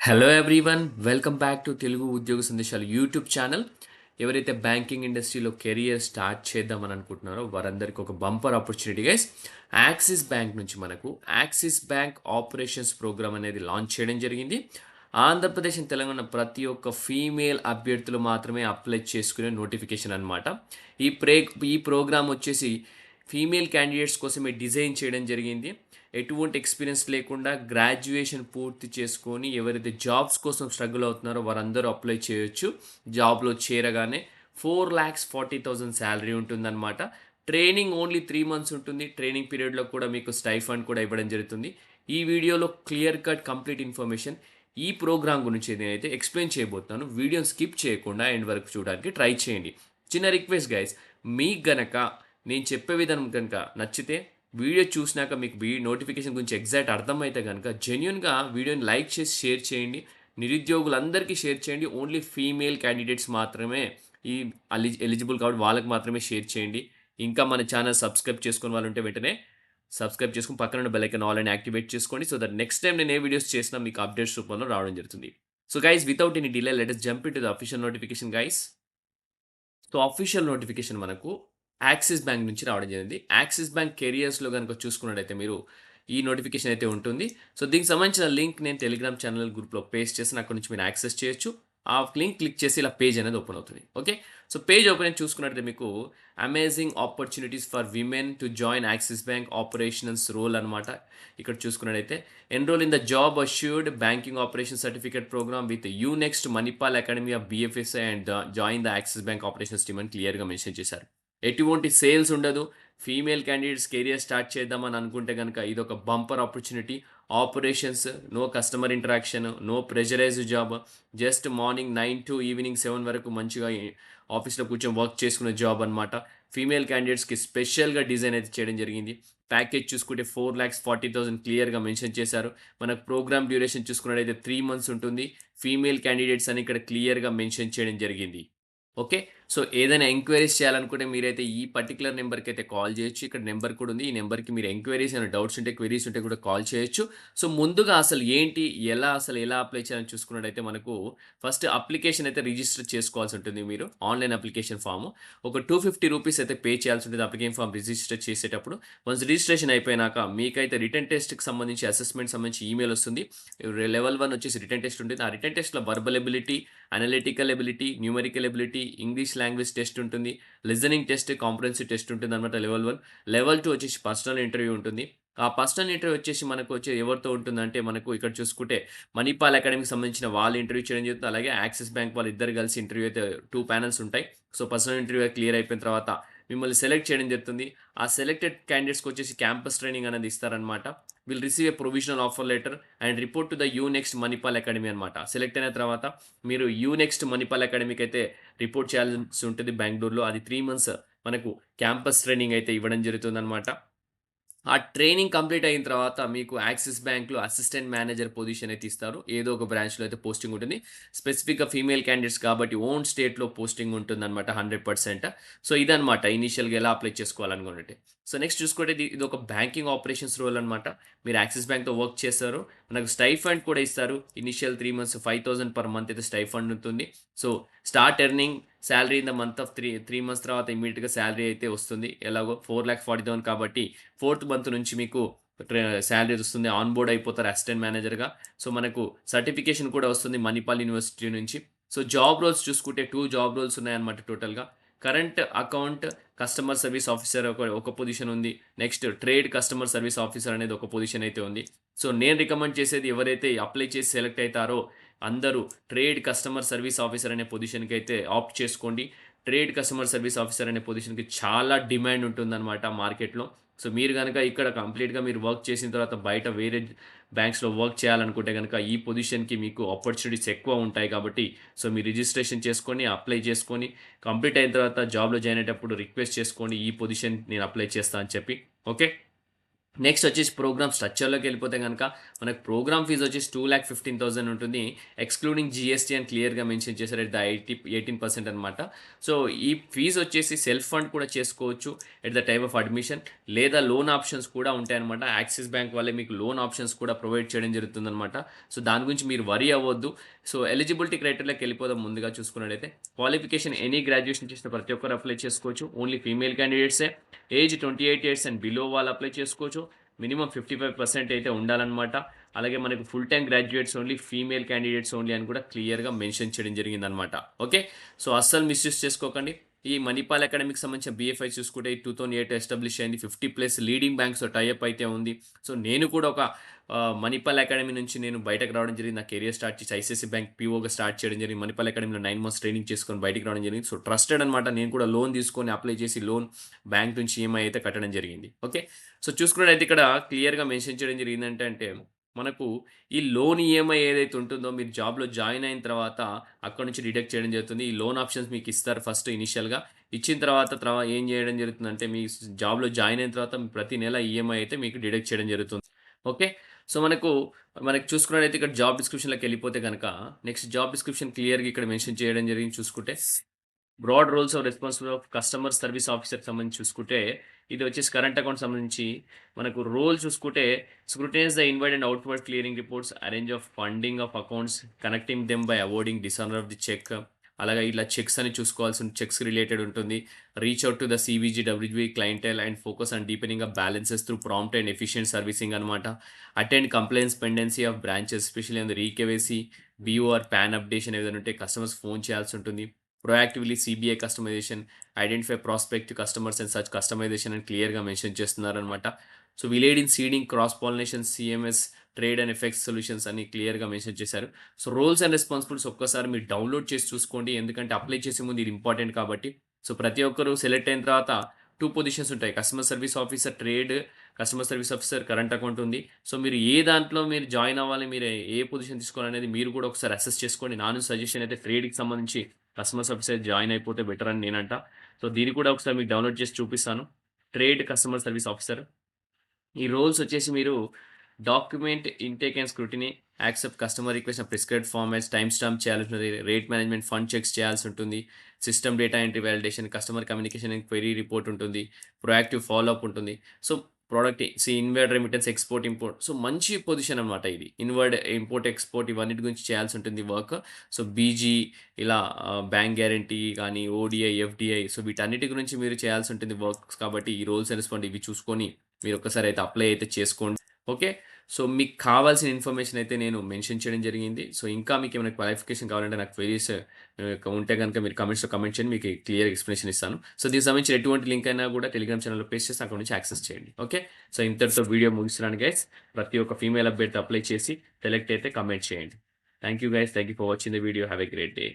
Hello everyone, welcome back to Telugu ఉద్యోగ సందేశాలు YouTube channel. ఎవరైతే బ్యాంకింగ్ ఇండస్ట్రీలో కెరియర్ స్టార్ట్ చేద్దామని అనుకుంటున్నారో వారందరికీ ఒక bumper opportunity guys. Axis bank నుంచి మనకు యాక్సిస్ బ్యాంక్ ఆపరేషన్స్ ప్రోగ్రామ్ అనేది లాంచ్ చేయడం జరిగింది. ఆంధ్రప్రదేశ్ అండ్ తెలంగాణ ప్రతి ఒక్క ఫీమేల్ అభ్యర్థులు మాత్రమే అప్లై చేసుకునే నోటిఫికేషన్ అనమాట. ఈ ప్రే ఈ ప్రోగ్రామ్ వచ్చేసి ఫీమేల్ క్యాండిడేట్స్ కోసమే డిజైన్ చేయడం జరిగింది. ఎటువంటి ఎక్స్పీరియన్స్ లేకుండా గ్రాడ్యుయేషన్ పూర్తి చేసుకొని ఎవరైతే జాబ్స్ కోసం స్ట్రగుల్ అవుతున్నారో వారందరూ అప్లై చేయొచ్చు. జాబ్లో చేరగానే 4,40,000 శాలరీ ఉంటుందన్నమాట. ట్రైనింగ్ ఓన్లీ 3 months ఉంటుంది. ట్రైనింగ్ పీరియడ్లో కూడా మీకు స్టైఫండ్ కూడా ఇవ్వడం జరుగుతుంది. ఈ వీడియోలో క్లియర్ కట్ కంప్లీట్ ఇన్ఫర్మేషన్ ఈ ప్రోగ్రామ్ గురించి నేనైతే ఎక్స్ప్లెయిన్ చేయబోతున్నాను. వీడియోని స్కిప్ చేయకుండా ఎండ్ వరకు చూడడానికి ట్రై చేయండి. చిన్న రిక్వెస్ట్ గైస్, మీకు గనక నేను చెప్పే విధానం కనుక నచ్చితే వీడియో చూసినాక మీకు నోటిఫికేషన్ గురించి ఎగ్జాక్ట్ అర్థమైతే కనుక జెన్యున్గా వీడియోని లైక్ చేసి షేర్ చేయండి. నిరుద్యోగులందరికీ షేర్ చేయండి. ఓన్లీ ఫీమేల్ క్యాండిడేట్స్ మాత్రమే ఈ ఎలిజిబుల్ కాబట్టి వాళ్ళకి మాత్రమే షేర్ చేయండి. ఇంకా మన ఛానల్ సబ్స్క్రైబ్ చేసుకుని వాళ్ళు ఉంటే వెంటనే సబ్స్క్రైబ్ చేసుకుని పక్కన ఉన్న బెల్ ఐకాన్ ఆల్ అని యాక్టివేట్ చేసుకోండి. సో దట్ నెక్స్ట్ టైం నేను ఏ వీడియోస్ చేసినా మీకు అప్డేట్స్ రూపంలో రావడం జరుగుతుంది. So guys, without any delay let us jump into the official notification guys. So official notification మనకు యాక్సిస్ బ్యాంక్ నుంచి రావడం జరిగింది. యాక్సిస్ బ్యాంక్ కెరియర్స్లో కనుక చూసుకున్నట్టయితే మీరు ఈ నోటిఫికేషన్ అయితే ఉంటుంది. సో దీనికి సంబంధించిన లింక్ నేను టెలిగ్రామ్ ఛానల్ గ్రూప్లో పేస్ట్ చేసి అక్కడ నుంచి మీరు యాక్సెస్ చేయొచ్చు. ఆ లింక్ క్లిక్ చేసి ఇలా పేజ్ అనేది ఓపెన్ అవుతుంది. ఓకే, సో పేజ్ ఓపెన్ అయితే చూసుకున్నట్టయితే మీకు amazing opportunities for women to join Axis Bank operations role అనమాట. ఇక్కడ చూసుకున్నట్టయితే enroll in the job assured banking operation certificate program with UNext Manipal academy of BFSI and join the Axis Bank operations team అని క్లియర్గా mention చేశారు. ఎటువంటి sales ఉండదు. Female candidates career start చేద్దామని అనుకుంటే కనుక ఇది ఒక bumper opportunity. Operations, no customer interaction, no pressurized job. Just morning 9 to evening 7 వరకు మంచిగా ఆఫీస్లో కూర్చొని వర్క్ చేసుకునే జాబ్ అనమాట. ఫీమేల్ క్యాండిడేట్స్కి స్పెషల్గా డిజైన్ అయితే చేయడం జరిగింది. ప్యాకేజ్ చూసుకుంటే 4,40,000 క్లియర్గా మెన్షన్ చేశారు. మనకు ప్రోగ్రామ్ డ్యూరేషన్ చూసుకున్నట్టయితే 3 months ఉంటుంది. ఫీమేల్ క్యాండిడేట్స్ అని ఇక్కడ క్లియర్గా మెన్షన్ చేయడం జరిగింది. ఓకే, సో ఏదైనా ఎంక్వైరీస్ చేయాలనుకుంటే మీరైతే ఈ పర్టికులర్ నెంబర్కి అయితే కాల్ చేయొచ్చు. ఇక్కడ నెంబర్ కూడా ఉంది. ఈ నెంబర్కి మీరు ఎంక్వైరీస్ అయినా డౌట్స్ ఉంటే క్వెరీస్ ఉంటే కూడా కాల్ చేయొచ్చు. సో ముందుగా అసలు ఏంటి, ఎలా అప్లై చేయాలని చూసుకున్నట్టయితే మనకు ఫస్ట్ అప్లికేషన్ అయితే రిజిస్టర్ చేసుకోవాల్సి ఉంటుంది. మీరు ఆన్లైన్ అప్లికేషన్ ఫామ్ ఒక ₹250 అయితే పే చేయాల్సి ఉంటుంది అప్లికేషన్ ఫామ్ రిజిస్టర్ చేసేటప్పుడు. వన్స్ రిజిస్ట్రేషన్ అయిపోయినాక మీకైతే రిటర్న్ టెస్ట్కి సంబంధించి అసెస్మెంట్ సంబంధించి ఈమెయిల్ వస్తుంది. లెవెల్ 1 వచ్చేసి రిటర్న్ టెస్ట్ ఉంటుంది. ఆ రిటర్న్ టెస్ట్లో verbal ability, analytical ability, numerical ability, English language test ఉంటుంది. లిజనింగ్ టెస్ట్, కాంప్రహెన్సివ్ టెస్ట్ ఉంటుంది అనమాట లెవెల్ 1. లెవెల్ 2 వచ్చేసి పర్సనల్ ఇంటర్వ్యూ ఉంటుంది. ఆ పర్సనల్ ఇంటర్వ్యూ వచ్చేసి మనకు వచ్చి ఎవరితో ఉంటుందంటే మనకు ఇక్కడ చూసుకుంటే మణిపాల్ అకాడమీకి సంబంధించిన వాళ్ళు ఇంటర్వ్యూ చేయడం జరుగుతుంది. అలాగే యాక్సిస్ బ్యాంక్ వాళ్ళు ఇద్దరు కలిసి ఇంటర్వ్యూ అయితే 2 panels ఉంటాయి. సో పర్సనల్ ఇంటర్వ్యూ క్లియర్ అయిపోయిన తర్వాత మిమ్మల్ని సెలెక్ట్ చేయడం జరుగుతుంది. ఆ సెలెక్టెడ్ క్యాండిడేట్స్కి వచ్చేసి క్యాంపస్ ట్రైనింగ్ అనేది ఇస్తారనమాట. Will receive a provisional offer letter and report to the you next Manipal academy అనమాట. సెలెక్ట్ అయిన తర్వాత మీరు యూ నెక్స్ట్ మణిపాల్ అకాడమీకి అయితే రిపోర్ట్ చేయాల్సి ఉంటుంది బెంగళూరులో. అది 3 months మనకు క్యాంపస్ ట్రైనింగ్ అయితే ఇవ్వడం జరుగుతుందనమాట. ఆ ట్రైనింగ్ కంప్లీట్ అయిన తర్వాత మీకు యాక్సిస్ బ్యాంక్‌లో అసిస్టెంట్ మేనేజర్ పొజిషన్ అయితే ఇస్తారు. ఏదో ఒక బ్రాంచ్‌లో అయితే పోస్టింగ్ ఉంటుంది. స్పెసిఫిక్‌గా ఫీమేల్ క్యాండిడేట్స్ కాబట్టి ఓన్ స్టేట్‌లో పోస్టింగ్ ఉంటుందన్నమాట 100%. సో ఇదన్నమాట ఇనీషియల్‌గా ఎలా అప్లై చేసుకోవాలనుకున్నట్టే. సో నెక్స్ట్ చూసుకుంటే ఇదొక బ్యాంకింగ్ ఆపరేషన్స్ రోల్ అనమాట. మీరు యాక్సిస్ బ్యాంక్‌తో వర్క్ చేస్తారు. మనకు స్టైఫండ్ కూడా ఇస్తారు. ఇనీషియల్ 3 months 5,000 పర్ మంత్ అయితే స్టైఫండ్ ఉంటుంది. So start earning salary in the month of 3 months తర్వాత ఇమ్మీడియేట్‌గా సాలరీ అయితే వస్తుంది. ఎలాగో 4,40,000 కాబట్టి 4th మంత్ నుంచి మీకు సాలరీ వస్తుంది. ఆన్ బోర్డ్ అయిపోతారు అసిస్టెంట్ మేనేజర్‌గా. సో మనకు సర్టిఫికేషన్ కూడా వస్తుంది మణిపాల్ యూనివర్సిటీ నుంచి. సో జాబ్ రోల్స్ చూసుకుంటే 2 జాబ్ రోల్స్ ఉన్నాయన్నమాట టోటల్‌గా. Current account customer service officer ఒక పొజిషన్ ఉంది. Next trade customer service officer అనేది ఒక పొజిషన్ అయితే ఉంది. సో నేను రికమెండ్ చేసేది ఎవరైతే అప్లై చేసి సెలెక్ట్ అయితారో అందరూ ట్రేడ్ కస్టమర్ సర్వీస్ ఆఫీసర్ అనే పొజిషన్‌కి అయితే ఆప్ట్ చేసుకోండి. ట్రేడ్ కస్టమర్ సర్వీస్ ఆఫీసర్ అనే పొజిషన్‌కి చాలా డిమాండ్ ఉంటుందన్నమాట మార్కెట్‌లో. సో మీరు గనక ఇక్కడ కంప్లీట్‌గా మీరు వర్క్ చేసిన తర్వాత బయట వేరే బ్యాంక్స్‌లో వర్క్ చేయాలనుకుంటే గనక ఈ పొజిషన్‌కి మీకు ఆపర్చునిటీస్ ఎక్కువ ఉంటాయి కాబట్టి సో మీరు రిజిస్ట్రేషన్ చేసుకొని, అప్లై చేసుకొని కంప్లీట్ అయిన తర్వాత జాబ్‌లో జాయిన్ అయ్యేటప్పుడు రిక్వెస్ట్ చేసుకోండి. ఈ పొజిషన్ నేను అప్లై చేస్తా అని చెప్పి. ఓకే. నెక్స్ట్ వచ్చేసి ప్రోగ్రామ్ స్ట్రక్చర్‌లోకి వెళ్ళిపోతే గనక మనకు ప్రోగ్రామ్ ఫీజ్ వచ్చేసి 2,15,000 ఉంటుంది. ఎక్స్‌క్లూడింగ్ జీఎస్టీ అని క్లియర్‌గా మెన్షన్ చేశారు. ఎట్ ద 18% అనమాట. సో, ఈ ఫీజ్ వచ్చేసి సెల్ఫ్ ఫండ్ కూడా చేసుకోవచ్చు at the time of admission, లేదా లోన్ ఆప్షన్స్ కూడా ఉంటాయన్నమాట. యాక్సిస్ బ్యాంక్ వాళ్ళే మీకు లోన్ ఆప్షన్స్ కూడా ప్రొవైడ్ చేయడం జరుగుతుందనమాట. సో, దాని గురించి మీరు వరీ అవ్వొద్దు. సో, ఎలిజిబిలిటీ క్రైటీరియాకి వెళ్ళిపోదాం ముందుగా చూసుకున్నట్టయితే. క్వాలిఫికేషన్ ఎనీ గ్రాడ్యుయేషన్ చేసిన ప్రతి ఒక్కరు అప్లై చేసుకోవచ్చు. ఓన్లీ ఫీమేల్ క్యాండిడేట్సే. ఏజ్ 28 ఇయర్స్ అండ్ బిలో వాళ్ళు అప్లై చేసుకోవచ్చు. మినిమమ్ 55% అయితే ఉండాలనమాట. అలాగే మనకు full time graduates only, female candidates only అని కూడా క్లియర్‌గా మెన్షన్ చేయడం జరిగిందనమాట. ఓకే. సో, అస్సలు మిస్‌యూజ్ చేసుకోకండి. ఈ మణిపాల్ అకాడమీకి సంబంధించిన బీఎఫ్ఐ చూసుకుంటే 2008 ఎస్టాబ్లిష్ అయింది. 50+ లీడింగ్ బ్యాంక్స్‌తో టై అప్ అయితే ఉంది. సో, నేను కూడా ఒక మణిపాల్ అకాడమీ నుంచి నేను బయటకు రావడం జరిగింది. నా కెరియర్ స్టార్ట్ చేసి ఐసీఐసీ బ్యాంక్ పీఓగా స్టార్ట్ చేయడం జరిగింది. మణిపాల్ అకాడమీలో 9 మంత్స్ ట్రైనింగ్ చేసుకొని బయటికి రావడం జరిగింది. సో, ట్రస్టెడ్ అనమాట. నేను కూడా లోన్ తీసుకొని అప్లై చేసి లోన్ బ్యాంక్ నుంచి ఈఎంఐ అయితే కట్టడం జరిగింది. ఓకే. సో, చూసుకున్నట్టయితే ఇక్కడ క్లియర్‌గా మెన్షన్ చేయడం జరిగిందేంటంటే, మనకు ఈ లోన్ ఈఎంఐ ఏదైతే ఉంటుందో మీరు జాబ్‌లో జాయిన్ అయిన తర్వాత అక్కడి నుంచి డిడక్ట్ చేయడం జరుగుతుంది. ఈ లోన్ ఆప్షన్స్ మీకు ఇస్తారు ఫస్ట్ ఇనిషియల్‌గా. ఇచ్చిన తర్వాత ఏం చేయడం జరుగుతుందంటే, మీ జాబ్‌లో జాయిన్ అయిన తర్వాత ప్రతి నెల ఈఎంఐ అయితే మీకు డిడక్ట్ చేయడం జరుగుతుంది. ఓకే. సో, మనకు చూసుకున్నట్టయితే ఇక్కడ జాబ్ డిస్క్రిప్షన్‌లోకెళ్ళిపోతే గనక, నెక్స్ట్ జాబ్ డిస్క్రిప్షన్ క్లియర్‌గా ఇక్కడ మెన్షన్ చేయడం జరిగింది చూసుకుంటే. Broad roles of responsible of customer service ఆఫీసర్‌కి సంబంధించి చూసుకుంటే, ఇది వచ్చేసి కరెంట్ అకౌంట్ సంబంధించి మనకు రోల్ చూసుకుంటే, scrutinize the inward and outward clearing reports, arrange of funding of accounts, connecting them by avoiding dishonour of the check. అలాగే ఇలా చెక్స్ అని చూసుకోవాల్సి చెక్స్ రిలేటెడ్ ఉంటుంది. Reach out to the CVG, WG clientele and focus on deepening of balances through prompt and efficient servicing అనమాట. Attend complaints pendency of branches especially on the reKYC, BOR, PAN updation ఏదైనా ఉంటే customers phone చేయాల్సి ఉంటుంది. Proactively CBI customization, identify prospective customers and such customization అని క్లియర్‌గా mention చేస్తున్నారనమాట. So, we lead in seeding, cross pollination, CMS, trade and effects solutions అని క్లియర్‌గా mention చేశారు. సో, రోల్స్ అండ్ రెస్పాన్సిబిలిటీస్ ఒక్కసారి మీరు డౌన్‌లోడ్ చేసి చూసుకోండి. ఎందుకంటే అప్లై చేసే ముందు ఇది ఇంపార్టెంట్ కాబట్టి. సో, ప్రతి ఒక్కరు సెలెక్ట్ అయిన తర్వాత 2 పొజిషన్స్ ఉంటాయి. Customer service officer trade, customer service officer current account ఉంది. సో, మీరు ఏ దాంట్లో మీరు జాయిన్ అవ్వాలి, మీరు ఏ పొజిషన్ తీసుకోవాలనేది మీరు కూడా ఒకసారి అసెస్ చేసుకోండి. నా నుంచి సజెషన్ అయితే ట్రేడ్‌కి సంబంధించి కస్టమర్ ఆఫీసర్ జాయిన్ అయిపోతే బెటర్ అని నేనంటా. సో, దీన్ని కూడా ఒకసారి మీకు డౌన్‌లోడ్ చేసి చూపిస్తాను. Trade customer service officer. ఈ రోల్స్ వచ్చేసి మీరు document intake and scrutiny, accept customer request and prescribed formats, time stamp చేయాల్సి ఉంటుంది. రేట్ మేనేజ్మెంట్, ఫండ్ చెక్స్ చేయాల్సి ఉంటుంది. System data entry validation, customer communication and query report ఉంటుంది. ప్రొయాక్టివ్ ఫాలో అప్ ఉంటుంది. So, product inward remittance, export, import. So, మంచి position అనమాట ఇది. Inward, import, export ఇవన్నిటి గురించి చేయాల్సి ఉంటుంది వర్క్. సో, బీజీ ఇలా బ్యాంక్ గ్యారంటీ కానీ, ఓడీఐ, ఎఫ్‌డీఐ, సో, వీటన్నిటి గురించి మీరు చేయాల్సి ఉంటుంది వర్క్స్ కాబట్టి ఈ రోల్స్ అండ్ రెస్పాన్స్ ఇవి చూసుకొని మీరు ఒక్కసారి అయితే అప్లై అయితే చేసుకోండి. ఓకే. సో, మీకు కావాల్సిన ఇన్ఫర్మేషన్ అయితే నేను మెన్షన్ చేయడం జరిగింది. సో, ఇంకా మీకేమైనా క్వాలిఫికేషన్ కావాలంటే నాకు క్వెరీస్ ఉంటే గనుక మీరు కామెంట్స్‌లో కామెంట్ చేయండి. మీకు క్లియర్ ఎక్స్‌ప్లనేషన్ ఇస్తాను. సో, దీనికి సంబంధించిన ఎటువంటి లింక్ అయినా కూడా టెలిగ్రామ్ ఛానెల్‌లో పేస్ట్ చేసి అక్కడి నుంచి యాక్సెస్ చేయండి. ఓకే. సో, ఇంతటితో వీడియో ముగిస్తున్నాను గైస్. ప్రతి ఒక్క ఫీమేల్ అభ్యర్థి అప్లై చేసి సెలెక్ట్ అయితే కామెంట్ చేయండి. Thank you guys. Thank you for watching the video. Have a great day.